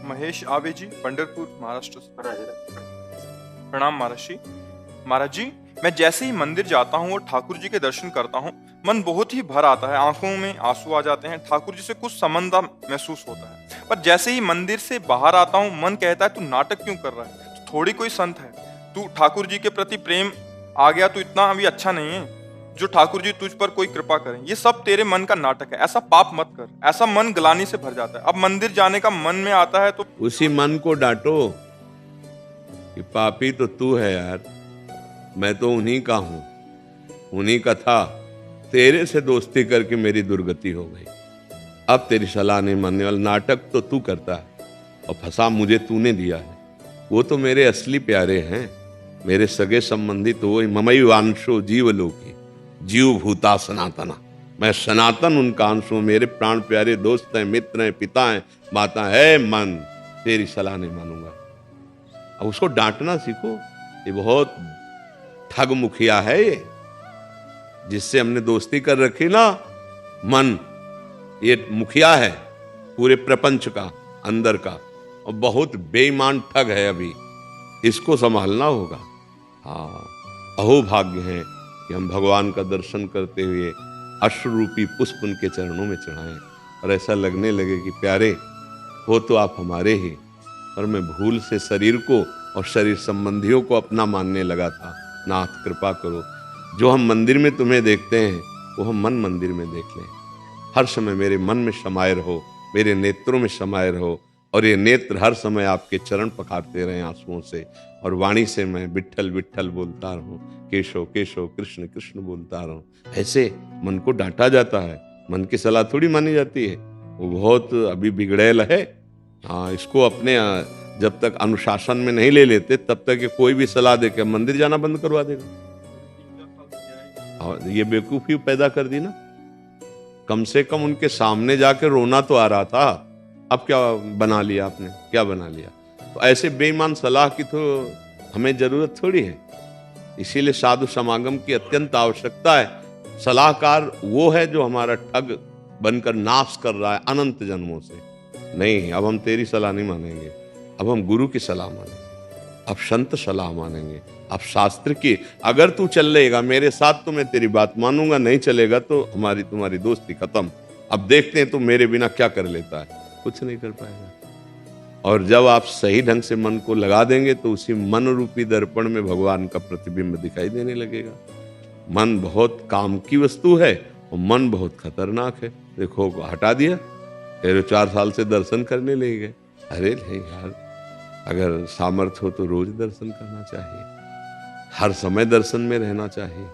महेश आवे जी, पंढरपुर, महाराष्ट्र से। प्रणाम महाराज जी। महाराज जी, मैं जैसे ही मंदिर जाता हूँ और ठाकुर जी के दर्शन करता हूँ, मन बहुत ही भर आता है, आंखों में आंसू आ जाते हैं, ठाकुर जी से कुछ संबंध महसूस होता है। पर जैसे ही मंदिर से बाहर आता हूँ, मन कहता है तू नाटक क्यों कर रहा है, तू थोड़ी कोई संत है, तू ठाकुर जी के प्रति प्रेम आ गया तो इतना भी अच्छा नहीं है जो ठाकुर जी तुझ पर कोई कृपा करें। ये सब तेरे मन का नाटक है, ऐसा पाप मत कर। ऐसा मन ग्लानि से भर जाता है। अब मंदिर जाने का मन में आता है तो उसी मन को डांटो कि पापी तो तू है यार, मैं तो उन्हीं का हूं, उन्हीं का था। तेरे से दोस्ती करके मेरी दुर्गति हो गई। अब तेरी सलाह नहीं मानने वाला। नाटक तो तू करता है और फंसा मुझे तूने दिया है। वो तो मेरे असली प्यारे हैं, मेरे सगे संबंधी तो वही। ममई वांशो जीवलोकी जीव भूता सनातना। मैं सनातन उनका अंश हूं। मेरे प्राण प्यारे दोस्त हैं, मित्र हैं, पिता हैं, माता है। मन तेरी सलाह नहीं मानूंगा। अब उसको डांटना सीखो। ये बहुत ठग मुखिया है ये, जिससे हमने दोस्ती कर रखी ना। मन ये मुखिया है पूरे प्रपंच का, अंदर का, और बहुत बेईमान ठग है। अभी इसको संभालना होगा। हाँ, अहो भाग्य है कि हम भगवान का दर्शन करते हुए अश्रुरूपी पुष्प उनके चरणों में चढ़ाएं और ऐसा लगने लगे कि प्यारे हो तो आप हमारे ही, पर मैं भूल से शरीर को और शरीर संबंधियों को अपना मानने लगा था। नाथ कृपा करो, जो हम मंदिर में तुम्हें देखते हैं वो हम मन मंदिर में देख लें। हर समय मेरे मन में समाये रहो, मेरे नेत्रों में समाये रहो, और ये नेत्र हर समय आपके चरण पखारते रहे आंसुओं से, और वाणी से मैं विट्ठल विट्ठल बोलता रहूं, केशव केशव कृष्ण कृष्ण बोलता रहूं। ऐसे मन को डांटा जाता है, मन की सलाह थोड़ी मानी जाती है। वो बहुत अभी बिगड़ैल है। हाँ, इसको अपने जब तक अनुशासन में नहीं ले लेते तब तक ये कोई भी सलाह देकर मंदिर जाना बंद करवा देगा। और ये बेवकूफी पैदा कर दी ना। कम से कम उनके सामने जाकर रोना तो आ रहा था। अब क्या बना लिया आपने, क्या बना लिया? तो ऐसे बेईमान सलाह की तो हमें जरूरत थोड़ी है। इसीलिए साधु समागम की अत्यंत आवश्यकता है। सलाहकार वो है जो हमारा ठग बनकर नाश कर रहा है अनंत जन्मों से। नहीं, अब हम तेरी सलाह नहीं मानेंगे, अब हम गुरु की सलाह मानेंगे, अब संत सलाह मानेंगे, अब शास्त्र की। अगर तू चलेगा मेरे साथ तो मैं तेरी बात मानूंगा, नहीं चलेगा तो हमारी तुम्हारी दोस्ती खत्म। अब देखते हैं तू मेरे बिना क्या कर लेता है। कुछ नहीं कर पाएगा। और जब आप सही ढंग से मन को लगा देंगे तो उसी मन रूपी दर्पण में भगवान का प्रतिबिंब दिखाई देने लगेगा। मन बहुत काम की वस्तु है और मन बहुत खतरनाक है। देखो, हटा दिया, तेरे 4 साल से दर्शन करने ले गए। अरे नहीं यार, अगर सामर्थ्य हो तो रोज दर्शन करना चाहिए, हर समय दर्शन में रहना चाहिए।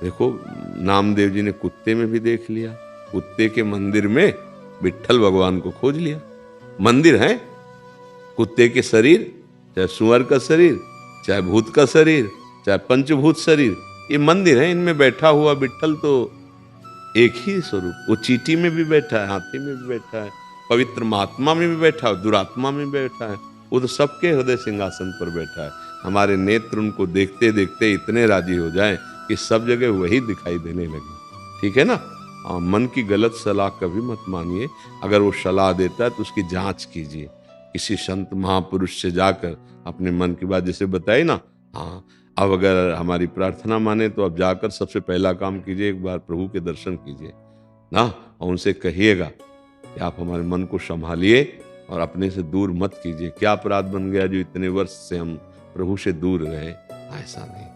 देखो, नामदेव जी ने कुत्ते में भी देख लिया, कुत्ते के मंदिर में विट्ठल भगवान को खोज लिया। मंदिर है, कुत्ते के शरीर, चाहे सुअर का शरीर, चाहे भूत का शरीर, चाहे पंचभूत शरीर, ये मंदिर है। इनमें बैठा हुआ विट्ठल तो एक ही स्वरूप। वो चींटी में भी बैठा है, हाथी में भी बैठा है, पवित्र महात्मा में भी बैठा है, दुरात्मा में भी बैठा है। वो तो सबके हृदय सिंहासन पर बैठा है। हमारे नेत्र उनको देखते देखते इतने राजी हो जाएं कि सब जगह वही दिखाई देने लगे। ठीक है ना? मन की गलत सलाह कभी मत मानिए। अगर वो सलाह देता है तो उसकी जांच कीजिए। किसी संत महापुरुष से जाकर अपने मन की बात जैसे बताई ना। हाँ, अब अगर हमारी प्रार्थना माने तो अब जाकर सबसे पहला काम कीजिए, एक बार प्रभु के दर्शन कीजिए ना, और उनसे कहिएगा कि आप हमारे मन को संभालिए और अपने से दूर मत कीजिए। क्या अपराध बन गया जो इतने वर्ष से हम प्रभु से दूर रहे? ऐसा नहीं,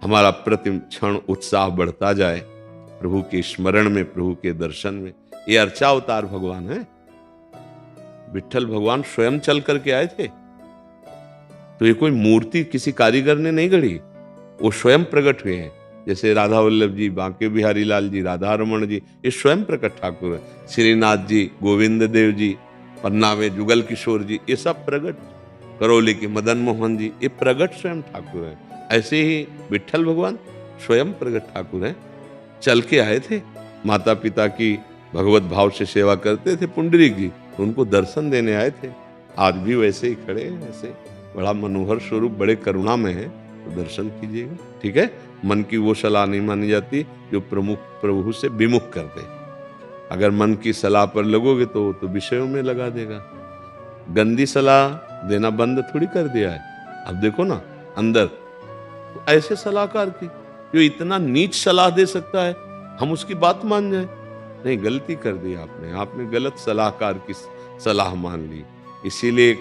हमारा प्रति क्षण उत्साह बढ़ता जाए प्रभु के स्मरण में, प्रभु के दर्शन में। ये अर्चा अवतार भगवान है। विट्ठल भगवान स्वयं चल करके आए थे। तो ये कोई मूर्ति किसी कारीगर ने नहीं गढ़ी, वो स्वयं प्रकट हुए हैं। जैसे राधा वल्लभ जी, बांके बिहारी लाल जी, राधा रमण जी, ये स्वयं प्रकट ठाकुर है। श्रीनाथ जी, गोविंद देव जी, पन्ना में जुगल किशोर जी, ये सब प्रकट। करौली के मदन मोहन जी, ये प्रकट स्वयं ठाकुर है। ऐसे ही विट्ठल भगवान स्वयं प्रकट ठाकुर है। चल के आए थे, माता पिता की भगवत भाव से सेवा करते थे पुंडरीक जी, उनको दर्शन देने आए थे। आज भी वैसे ही खड़े हैं, ऐसे बड़ा मनोहर स्वरूप, बड़े करुणा में है, तो दर्शन कीजिएगा। ठीक है? मन की वो सलाह नहीं मानी जाती जो प्रभु से विमुख कर दे। अगर मन की सलाह पर लगोगे तो विषयों में लगा देगा। गंदी सलाह देना बंद थोड़ी कर दिया है। अब देखो ना अंदर तो ऐसे सलाहकार की जो इतना नीच सलाह दे सकता है, हम उसकी बात मान जाए? नहीं, गलती कर दी आपने, आपने गलत सलाहकार की सलाह मान ली। इसीलिए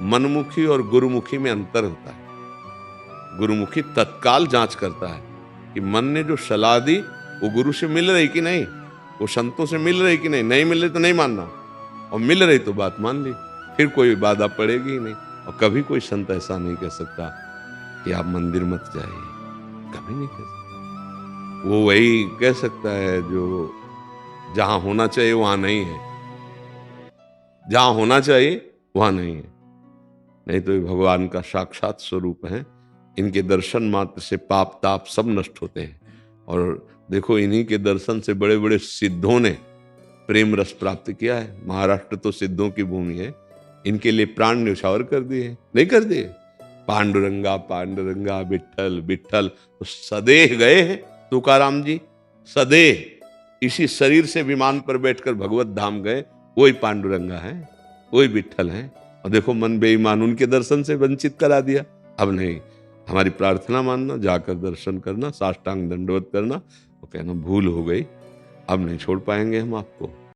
मनमुखी और गुरुमुखी में अंतर होता है। गुरुमुखी तत्काल जांच करता है कि मन ने जो सलाह दी वो गुरु से मिल रही कि नहीं, वो संतों से मिल रही कि नहीं। नहीं मिल रही तो नहीं मानना, और मिल रही तो बात मान ली, फिर कोई बाधा पड़ेगी ही नहीं। और कभी कोई संत ऐसा नहीं कह सकता कि आप मंदिर मत जाइए, कभी नहीं कह सकता। वो वही कह सकता है जो जहां होना चाहिए वहां नहीं है, जहां होना चाहिए वहां नहीं है। नहीं तो ये भगवान का साक्षात स्वरूप है। इनके दर्शन मात्र से पाप ताप सब नष्ट होते हैं। और देखो इन्हीं के दर्शन से बड़े बड़े सिद्धों ने प्रेम रस प्राप्त किया है। महाराष्ट्र तो सिद्धों की भूमि है, इनके लिए प्राण न्यौछावर कर दिए, नहीं कर दिए? पांडुरंगा पांडुरंगा विठल विठल, तो सदेह गए हैं तुकाराम जी, सदेह इसी शरीर से विमान पर बैठकर भगवत धाम गए। वही पांडुरंगा है, वही विठल है। और देखो मन बेईमान उनके दर्शन से वंचित करा दिया। अब नहीं, हमारी प्रार्थना मानना, जाकर दर्शन करना, साष्टांग दंडवत करना, वो कहना भूल हो गई, अब नहीं छोड़ पाएंगे हम आपको।